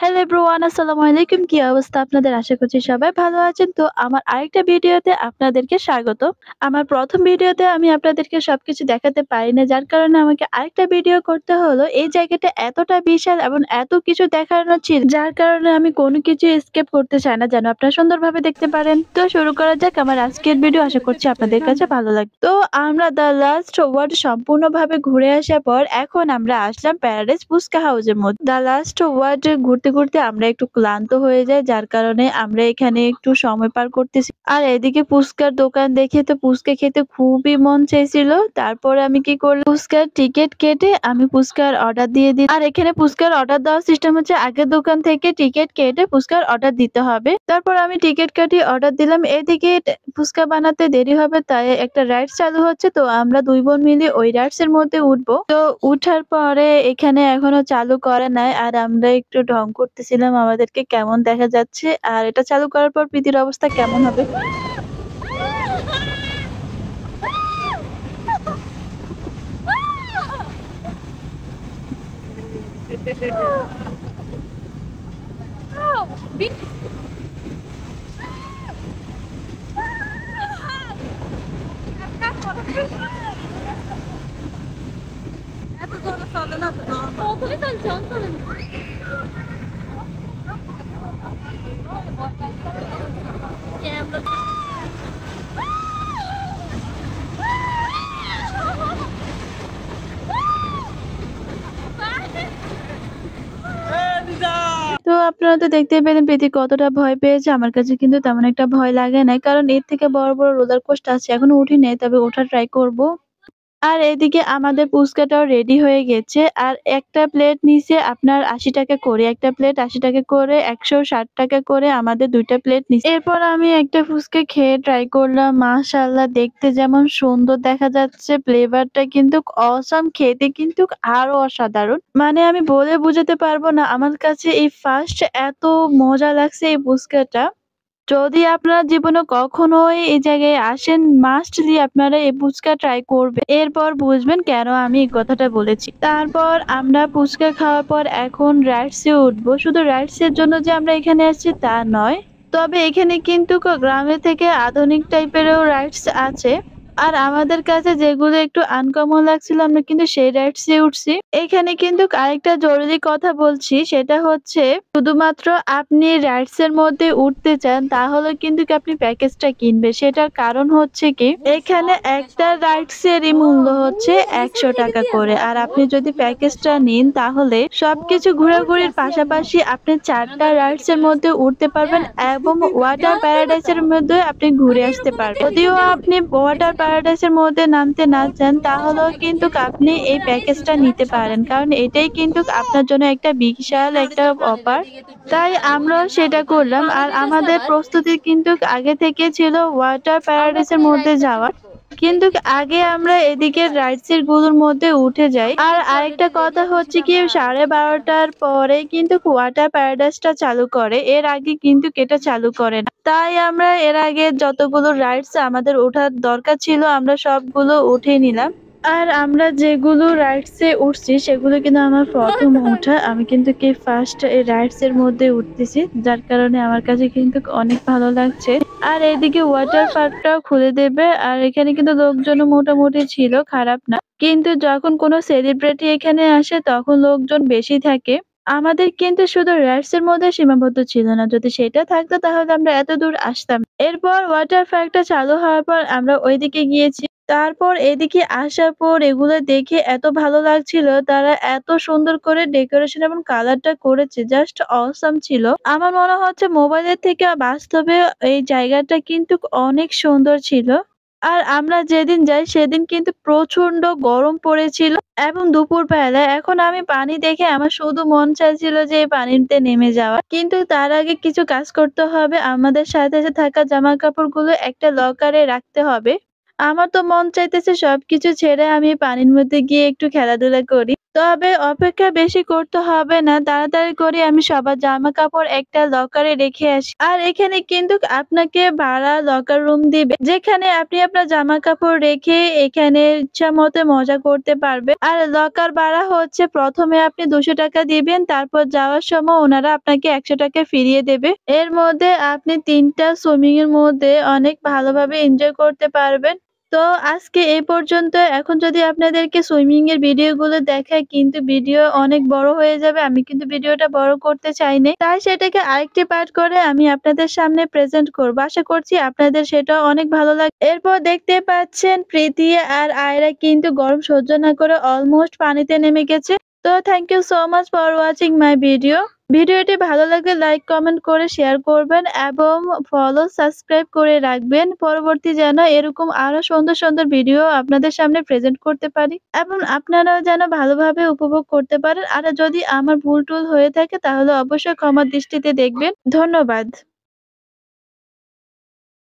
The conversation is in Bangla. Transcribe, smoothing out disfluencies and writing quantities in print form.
হ্যালো এভরিওয়ান, আসসালামু আলাইকুম। কি অবস্থা আপনাদের? আশা করছি সবাই ভালো আছেন। তো আমার আরেকটা ভিডিওতে আপনাদেরকে স্বাগত। আমার ১ম ভিডিওতে আমি আপনাদেরকে সবকিছু দেখাতে পারিনি, যার কারণে আমাকে আরেকটা ভিডিও করতে হলো। এই জায়গাটা এতটা বিশাল এবং এত কিছু দেখানোর ছিল, যার কারণে আমি কোনো কিছু স্কিপ করতে চাই না, যেন আপনারা সুন্দরভাবে দেখতে পারেন। তো শুরু করা যাক আমার আজকের ভিডিও। আশা করছি আপনাদের কাছে ভালো লাগবে। তো আমরা দ্য লাস্ট ওয়ার্ড সম্পূর্ণভাবে ঘুরে আসার পর এখন আমরা আসলাম প্যারাডাইস ফুচকা হাউসের মধ্যে। দ্য লাস্ট ওয়ার্ড ঘুরতে ঘুরতে আমরা একটু ক্লান্ত হয়ে যাই, যার কারণে আমরা এখানে একটু সময় পার করতেছি। আর এদিকে ফুচকার দোকান দেখে তো ফুচকা খেতে খুবই মন চাইছিল। তারপরে আমি কি করলাম, ফুচকার টিকিট কেটে আমি ফুচকার অর্ডার দিয়ে দিই। আর এখানে ফুচকার অর্ডার দেওয়ার সিস্টেম হচ্ছে আগের দোকান থেকে টিকিট কেটে ফুচকার অর্ডার দিতে হবে। তারপর আমি টিকিট কাটি অর্ডার দিলাম। এদিকে ফুচকা বানাতে দেরি হবে, তাই একটা রাইডস চালু হচ্ছে। তো আমরা ২ বোন মিলে ওই রাইডস এর মধ্যে উঠবো। তো উঠার পরে এখানে এখনো চালু করে নাই, আর আমরা একটু ঢং করতেছিলাম আমাদেরকে কেমন দেখা যাচ্ছে আর এটা চালু করার পর প্রীতির অবস্থা কেমন হবে। তো আপনারা তো দেখতেই পেলেন প্রীতি কতটা ভয় পেয়েছে। আমার কাছে কিন্তু তেমন একটা ভয় লাগে নাই, কারণ এর থেকে বড় বড় রোলার কোস্টার আছে, এখনো উঠি নাই, তবে ওঠার ট্রাই করব। আর এদিকে আমাদের ফুচকাটাও রেডি হয়ে গেছে। আর একটা প্লেট নিছে আপনার ৳৮০ করে। একটা প্লেট ৳৮০ করে, ৳১৬০ করে আমাদের ২ টা প্লেট নিছে। এরপর আমি একটা ফুচকা খেয়ে ট্রাই করলাম। মাশাআল্লাহ, দেখতে যেমন সুন্দর দেখা যাচ্ছে, ফ্লেভারটা কিন্তু অসাম, খেতে কিন্তু আরো অসাধারণ। মানে আমি বলে বোঝাতে পারবো না, আমার কাছে এই ফার্স্ট এত মজা লাগছে এই ফুচকাটা। যদি আপনারা জীবনে কখনোই এই জায়গায় আসেন, মাস্টলি আপনারা এই ফুচকা ট্রাই করবেন। এরপর বুঝবেন কেন আমি এই কথাটা বলেছি। তারপর আমরা ফুচকা খাওয়ার পর এখন রাইডস এ উঠবো। শুধু রাইডস এর জন্য যে আমরা এখানে আসছি তা নয়, তবে এখানে কিন্তু গ্রামের থেকে আধুনিক টাইপেরও রাইডস আছে। আর আমাদের কাছে যেগুলো একটু আনকমন লাগছিল, আমরা কিন্তু সেই রাইডস এ উঠছি। এখানে কিন্তু আরেকটা জরুরি কথা বলছি, সেটা হচ্ছে শুধুমাত্র আপনি রাইডস এর মধ্যে উঠতে চান তাহলে কিন্তু আপনি প্যাকেজটা কিনবেন। সেটার কারণ হচ্ছে কি, এখানে একটা রাইডস এরই মূল্য হচ্ছে ৳১০০ করে। আর আপনি যদি প্যাকেজটা নিন তাহলে সবকিছু ঘোরাঘুরির পাশাপাশি আপনি ৪ টা রাইডস এর মধ্যে উঠতে পারবেন এবং ওয়াটার প্যারাডাইস এর মধ্যে আপনি ঘুরে আসতে পারবেন। যদিও আপনি ওয়াটার প্যারাডাইস এর মধ্যে নামতে না চান, তাহলেও কিন্তু আপনি এই প্যাকেজটা নিতে পারেন, কারণ এটাই কিন্তু আপনার জন্য একটা বিশাল একটা অফার। তাই আমরাও সেটা করলাম। আর আমাদের প্রস্তুতি কিন্তু আগে থেকে ছিল ওয়াটার প্যারাডাইস এর মধ্যে যাওয়ার। কিন্তু আগে আমরা এদিকে রাইডস এর গুলোর মধ্যে উঠে যাই। আর আরেকটা কথা হচ্ছে কি, 12:30টার পরে কিন্তু ওয়াটার প্যারাডাইসটা চালু করে, এর আগে কিন্তু এটা চালু করে না। তাই আমরা এর আগে যতগুলো রাইডস আমাদের ওঠার দরকার ছিল আমরা সবগুলো উঠিয়ে নিলাম। আর আমরা যেগুলো রাইডস এ উঠছি সেগুলো কিন্তু আমার ১ম ওঠা। আমি কিন্তু ফার্স্ট এই রাইডস এর মধ্যে উঠতেছি, যার কারণে আমার কাছে কিন্তু অনেক ভালো লাগছে। আর এদিকে ওয়াটার পার্কটাও খুলে দেবে, আর এখানে কিন্তু লোকজনও মোটামুটি ছিল, খারাপ না। কিন্তু যখন কোনো সেলিব্রিটি এখানে আসে তখন লোকজন বেশি থাকে। আমাদের কিন্তু শুধু রাইডস এর মধ্যে সীমাবদ্ধ ছিল না, যদি সেটা থাকতো তাহলে আমরা এত দূর আসতাম। এরপর ওয়াটার পার্কটা চালু হওয়ার পর আমরা ওইদিকে গিয়েছি। তারপর এদিকে আসার পর এগুলো দেখে এত ভালো লাগছিল, তারা এত সুন্দর করে ডেকোরেশন এবং কালারটা করেছে, জাস্ট অসাম ছিল। আমার মনে হচ্ছে মোবাইলের থেকে বাস্তবে এই জায়গাটা কিন্তু অনেক সুন্দর ছিল। আর আমরা যেদিন যাই সেদিন কিন্তু প্রচন্ড গরম পড়েছিল এবং দুপুরবেলা। এখন আমি পানি দেখে আমার শুধু মন চাইছিল যে এই পানিতে নেমে যাওয়া, কিন্তু তার আগে কিছু কাজ করতে হবে। আমাদের সাথে থাকা জামা কাপড়গুলো একটা লকারে রাখতে হবে। আমার তো মন চাইতেছে সবকিছু ছেড়ে আমি পানির মধ্যে গিয়ে একটু খেলাধুলা করি। তবে অপেক্ষা বেশি করতে হবে না। তাড়াতাড়ি করে আমি সবার জামাকাপড় একটা লকারে রেখে আসি। আর এখানে কিন্তু আপনাকে ভাড়া লকার রুম দিবে। যেখানে আপনি আপনার জামাকাপড় রেখে এখানে ইচ্ছামতো মজা করতে পারবেন। আর লকার ভাড়া হচ্ছে ১ম এ আপনি ৳২০০ দিবেন। তারপর যাওয়ার সময় উনারা আপনাকে ৳১০০ ফিরিয়ে দেবে। এর মধ্যে আপনি ৩ টা সুইমিং এর মধ্যে অনেক ভালোভাবে এনজয় করতে পারবেন। তো আজকে এই পর্যন্ত। এখন যদি আপনাদেরকে সুইমিং এর ভিডিওগুলো দেখাই কিন্তু ভিডিও অনেক বড় হয়ে যাবে। আমি কিন্তু ভিডিওটা বড় করতে চাইনি। তাই সেটাকে আরেকটি পার্ট করে আমি আপনাদের সামনে প্রেজেন্ট করব। আশা করছি আপনাদের সেটাও অনেক ভালো লাগবে। এরপর দেখতে পাচ্ছেন প্রীতি আর আয়রা কিন্তু গরম সহ্য না করে অলমোস্ট পানিতে নেমে গেছে। তো thank you so much for watching my video. ভিডিওটি ভালো লাগলে লাইক, কমেন্ট করে শেয়ার করবেন এবং ফলো, সাবস্ক্রাইব করে রাখবেন। পরবর্তী যেন এরকম আরো সুন্দর, সুন্দর ভিডিও আপনাদের সামনে প্রেজেন্ট করতে পারি এবং আপনারাও যেন ভালোভাবে উপভোগ করতে পারেন। আর যদি আমার ভুল-টুল হয়ে থাকে তাহলে অবশ্যই ক্ষমার দৃষ্টিতে দেখবেন। ধন্যবাদ।